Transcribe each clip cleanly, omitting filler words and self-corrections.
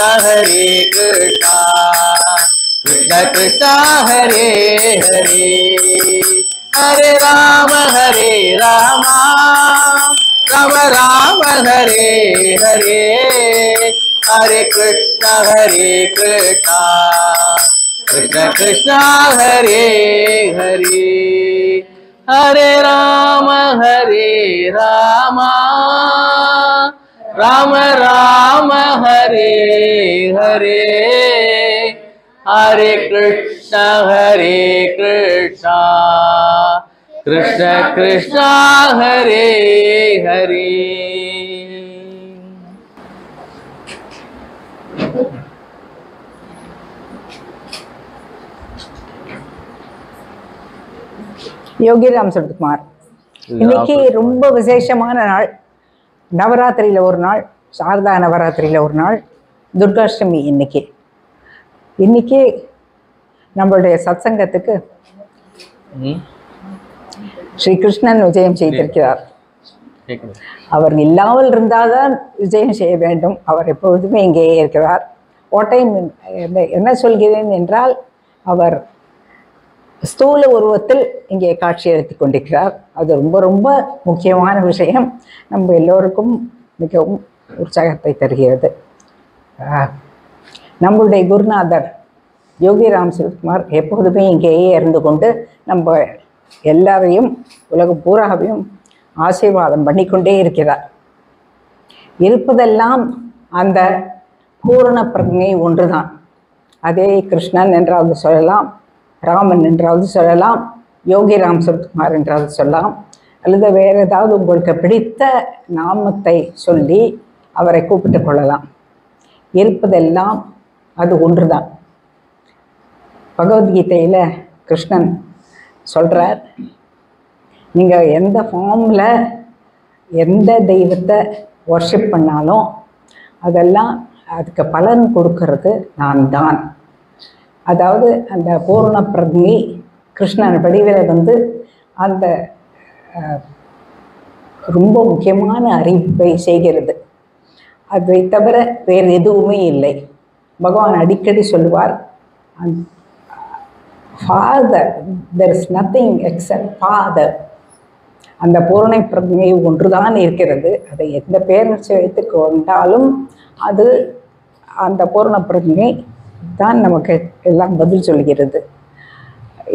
Krishna Hare Krishna Krishna Krishna Hare Hare Hare Rama Rama Rama Hare Hare Hare Krishna Krishna Krishna Hare Hare Hare Rama Rama Rama Hare Hare Hare Krishna Krishna Krishna Hare Hare. Yogiram Suratkumar, இன்னைக்கு ரொம்ப விசேஷமான நாள். நவராத்திரியில் ஒரு நாள், சாரதா நவராத்திரியில் ஒரு நாள், துர்காஷ்டமி இன்னைக்கு நம்மளுடைய சத்சங்கத்துக்கு ஸ்ரீ கிருஷ்ணன் விஜயம் செய்திருக்கிறார். அவர் இல்லாமல் இருந்தால்தான் விஜயம் செய்ய வேண்டும். அவர் எப்பொழுதுமே இங்கேயே இருக்கிறார். டைம் என்ன சொல்கிறேன் என்றால், அவர் ஸ்தூல உருவத்தில் இங்கே காட்சி அளித்து கொண்டிருக்கிறார். அது ரொம்ப ரொம்ப முக்கியமான விஷயம். நம்ம எல்லோருக்கும் மிகவும் உற்சாகத்தை தருகிறது. நம்மளுடைய குருநாதர் யோகிராம் சுரத்குமார் எப்போதுமே இங்கேயே இருந்து கொண்டு நம்ம எல்லாரையும் உலகம் பூராவையும் ஆசீர்வாதம் பண்ணிக்கொண்டே இருக்கிறார். இருப்பதெல்லாம் அந்த பூரண பிரஜை ஒன்றுதான். அதே கிருஷ்ணன் என்றாவது சொல்லலாம், ராமன் என்றாவது சொல்லலாம், யோகிராம் சுரத்குமார் என்றாவது சொல்லலாம், அல்லது வேறு ஏதாவது உங்களுக்கு பிடித்த நாமத்தை சொல்லி அவரை கூப்பிட்டு கொள்ளலாம். இருப்பதெல்லாம் அது ஒன்றுதான். பகவத்கீதையில் கிருஷ்ணன் சொல்கிறார், நீங்கள் எந்த ஃபார்மில் எந்த தெய்வத்தை வர்ஷிப் பண்ணாலும் அதெல்லாம் அதுக்கு பலன் கொடுக்கறது நான் தான். அதாவது அந்த பூர்ண பிரஜை கிருஷ்ணன் வடிவில் அந்த ரொம்ப முக்கியமான அறிவிப்பை செய்கிறது. அதை தவிர வேறு எதுவுமே இல்லை. பகவான் அடிக்கடி சொல்லுவார், father, there is nothing accept father. அந்த பூரண பிரஜை ஒன்றுதான் இருக்கிறது. அதை எந்த பேர் வைத்து கொண்டாலும் அது அந்த பூரண பிரஜை தான் நமக்கு எல்லாம் பதில் சொல்கிறது.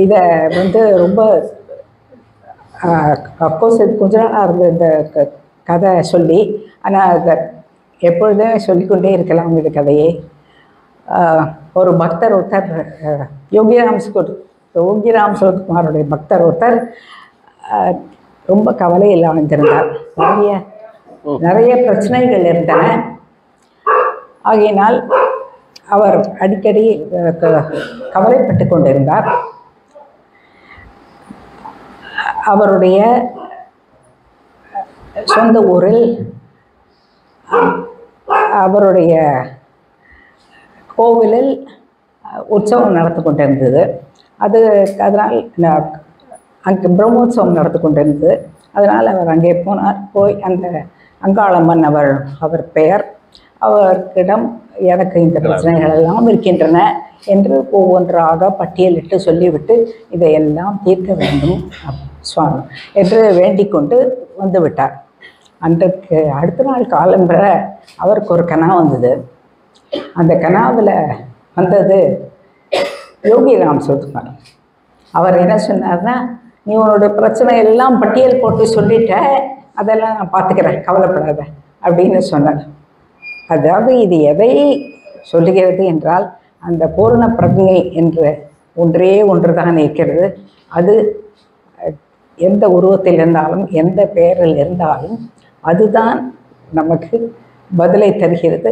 இதை ரொம்ப அஃப்கோர்ஸ் இது கொஞ்ச நாளாக இருந்த இந்த கதை சொல்லி, ஆனால் அதை எப்பொழுதுமே சொல்லிக்கொண்டே இருக்கலாம். இந்த கதையை ஒரு பக்தர் ஒருத்தர், யோகிராம் சுரத்குமாருடைய பக்தர் ஒருத்தர் ரொம்ப கவலையில் ஆழ்ந்திருந்தார். நிறைய பிரச்சனைகள் இருந்தன. ஆகையினால் அவர் அடிக்கடி கவலைப்பட்டு கொண்டிருந்தார். அவருடைய சொந்த ஊரில் அவருடைய கோவிலில் உற்சவம் நடந்து கொண்டிருந்தது. அதனால் அங்கே பிரம்மோற்சவம் நடந்து கொண்டிருந்தது. அதனால் அவர் அங்கே போனார். போய் அந்த அங்காளம்மன் அவர் பெயர், அவர்களிடம் எனக்கு இந்த பிரச்சனைகள் எல்லாம் இருக்கின்றன என்று ஒவ்வொன்றாக பட்டியலிட்டு சொல்லிவிட்டு இதையெல்லாம் தீர்க்க வேண்டும் சுவாமி என்று வேண்டிக் கொண்டு வந்து விட்டார். அன்றைக்கு அடுத்த நாள் காலம்பெற அவருக்கு ஒரு கனவு வந்தது. அந்த கனாவில் வந்தது யோகிராம் சுரத்குமார். அவர் என்ன சொன்னார்னா, நீ உன்னோட பிரச்சனை எல்லாம் பட்டியல் போட்டு சொல்லிட்ட, அதெல்லாம் நான் பார்த்துக்கிறேன், கவலைப்படாத அப்படின்னு சொன்னார். அதாவது இது எதை சொல்லுகிறது என்றால், அந்த பூரண பிரஜை என்ற ஒன்றே ஒன்று தான் இருக்கிறது. அது எந்த உருவத்தில் இருந்தாலும் எந்த பெயரில் இருந்தாலும் அதுதான் நமக்கு பதிலை தருகிறது.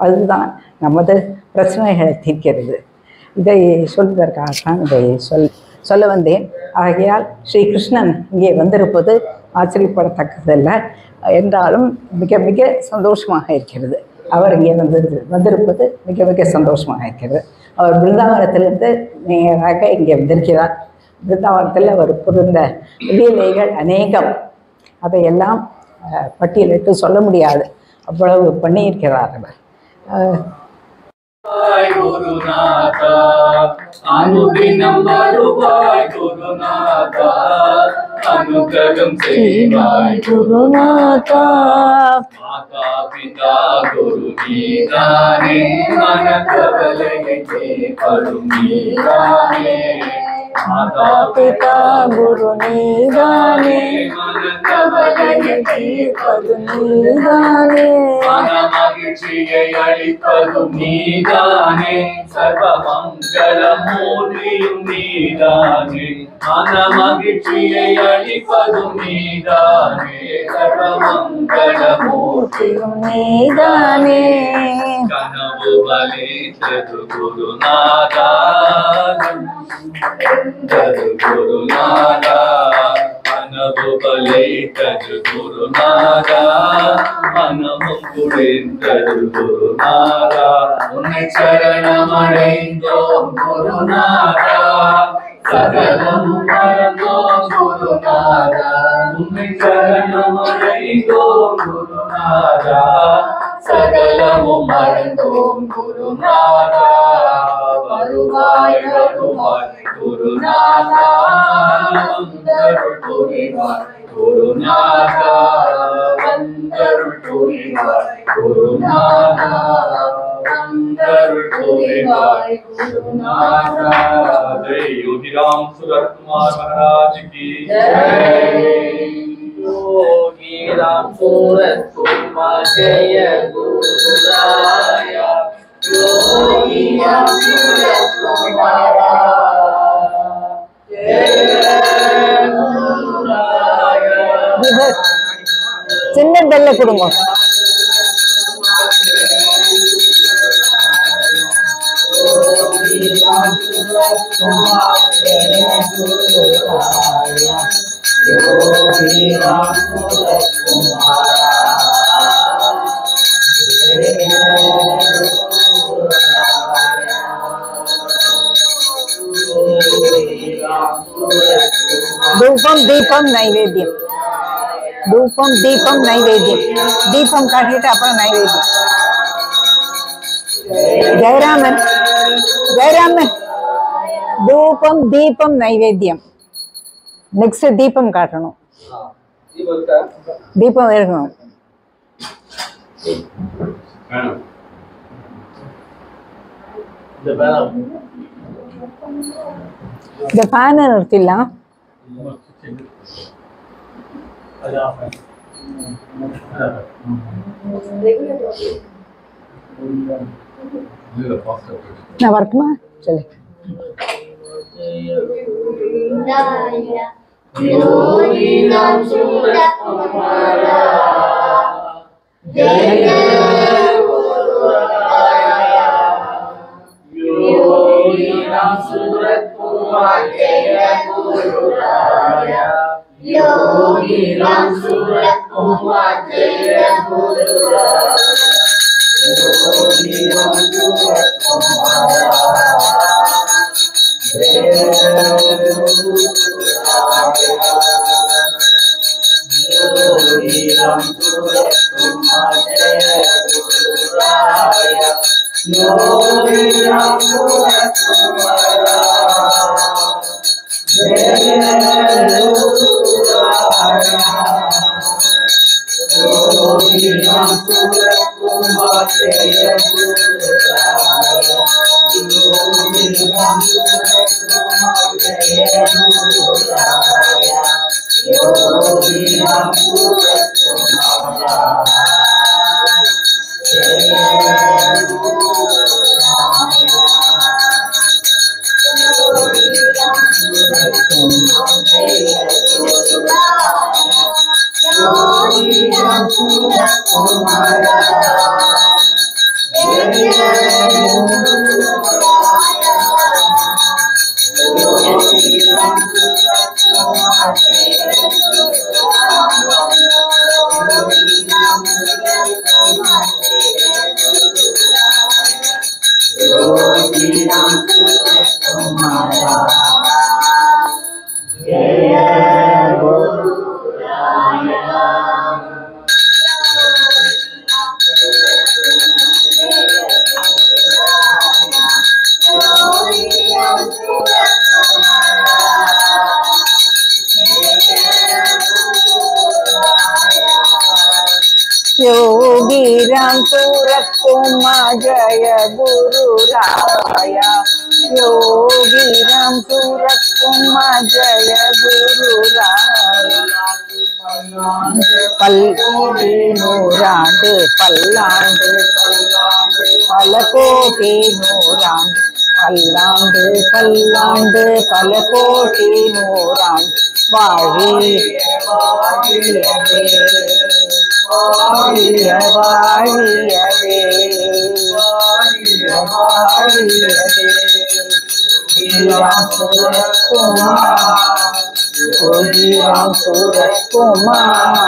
அதுதான் நமது பிரச்சனைகளை தீர்க்கிறது. இதை சொல்வதற்காகத்தான் இதை சொல்ல வந்தேன். ஆகையால் ஸ்ரீ கிருஷ்ணன் இங்கே வந்திருப்பது ஆச்சரியப்படத்தக்கதல்ல என்றாலும் மிக மிக சந்தோஷமாக இருக்கிறது. அவர் இங்கே வந்திருப்பது மிக மிக சந்தோஷமாக இருக்கிறது. அவர் பிருந்தாவனத்திலிருந்து நேராக இங்கே வந்திருக்கிறார். பிருந்தாவனத்தில் அவர் புரிந்த லீலைகள் அநேகம், அதையெல்லாம் பட்டியலிட்டு சொல்ல முடியாது, அவ்வளவு பண்ணியிருக்கிறார் அவர். गुरुनाथ अनुदिनं வருவாய் गुरुनाथ अनुग्रहं செய்வாய் गुरुनाथ माता पिता गुरु नीदाने मन कवलये परुम नीदाने माता पिता गुरु नीदाने मन कवलये परुम नीदाने मन मगिழ்ச்சியை அளிப்பதும் நீதானே சர்வமங்களமூர்த்தியும் நீதானே மன மகிழ்ச்சியை அளிப்பதும் நீதானே சர்வமங்களமூர்த்தியும் நீதானே கனவு வலித்தது குருநாதா குருநாதா கனவு வலித்தது குருநாதா மனமும் குளிர்ந்தது குருநாதா உன்னை சரணமடைந்தோம் குருநாதா சகலம் மறந்தோம் குருநாதா உன்னை சரணமடைந்தோம் குருநாதா சகலமும் மறந்தோம் குருநாதா வருவாய் வருவாய் குருநாதா வந்தருள் புரிவாய் குருநாதா வந்தருள் புரிவாய் குருநாதா வந்தருள் புரிவாய் குருநாதா जय योगीराम सुरत कुमार महाराज की जय योगीराम सुरत कुमार जय गुरुराया योगीराम सुरत कुमार जय गुरुराया சின்ன பெல்ல கொடுங்க धूपम दीपम नैवेद्यम धूपम दीपम नैवेद्यम दीपम काटिட்டு அப்புறம் நைவேத்தியம் ஜெயராமன் ஜெயராமன் தூபம் தீபம் நைவேத்தியம் நெக்ஸ்ட் தீபம் காட்டணும் தீபம் இருக்கணும் இந்த ஃபேனை நிறுத்திடலாம் நான் வரட்டுமா சொல்லு योगीराम सुरत कुमार जय गुरुराया योगीराम सुरत कुमार जय गुरुराया योगीराम सुरत कुमार जय गुरुराया योगीराम सुरत कुमार योगीराम सुरत कुमार जय गुरुराया योगीराम सुरत कुमार जय गुरुराया योगीराम सुरत कुमार जय गुरुराया योगीराम सुरत कुमार जय गुरुराया योगीराम सुरत कुमार योगीराम सुरत कुमार योगी राम सूरत कुमार जय गुरु राया योगी राम सूरत कुमार जय गुरु राया பல்கோடி நூறாண்டு பல்லாண்டு பல கோடி நூறாண்டு பல்லாண்டு பல்லாண்டு பல கோடி நூறாண்டு வாழி வாழியவே வாழிய வாழியவே வாழியவே Ram Surat Kumar, Ram Surat Kumar,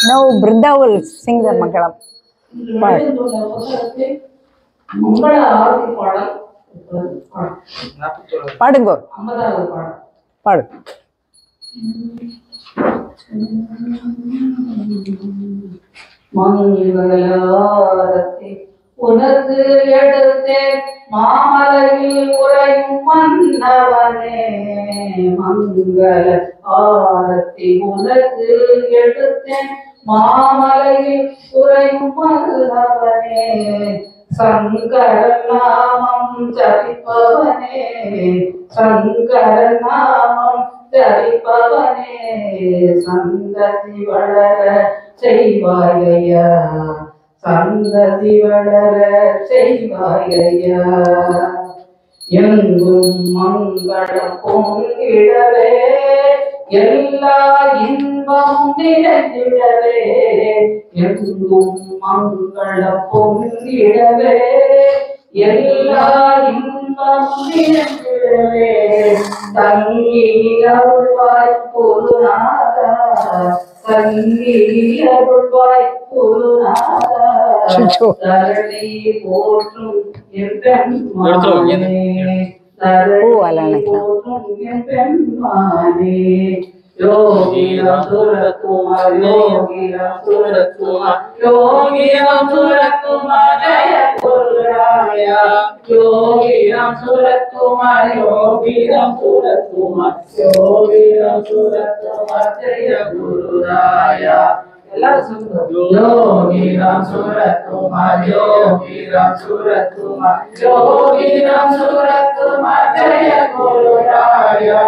Now Brinda will sing the Mangalam. பாடுங்க பாடு மங்களாரத்தி உனக்கு எடுத்தேன் மாமலையில் உறையும் மன்னவனே மங்கள ஆரத்தி உனக்கு எடுத்தேன் மாமலையில் உறையும் மன்னவனே சங்கரநாமம் ஜபிப்பவனே சங்கரநாமம் ஜபிப்பவனே சந்ததி வளர செய்வாயா சந்ததி வளர செய்வாயா எங்கும் மங்களம் பொங்கிடவே எல்லா இன்பமும் நிறைந்திடவே எங்கும் மங்களம் பொங்கிடவே எல்லா இன்பமும் நிறைந்திடவே தங்கி அருள்வாய் குருநாதா தங்கி அருள்வாய் குருநாதா தரணி போற்றும் என் பெண்மானே தரணி போற்றும் என் பெண்மானே योगी राम सूरत कुमार योगी राम सूरत कुमार योगी राम सूरत कुमार जय गुरु राया योगी राम सूरत कुमार योगी राम सूरत कुमार योगी राम सूरत कुमार जय गुरु राया योगी राम सूरत कुमार योगी राम सूरत कुमार योगी राम सूरत कुमार जय गुरु राया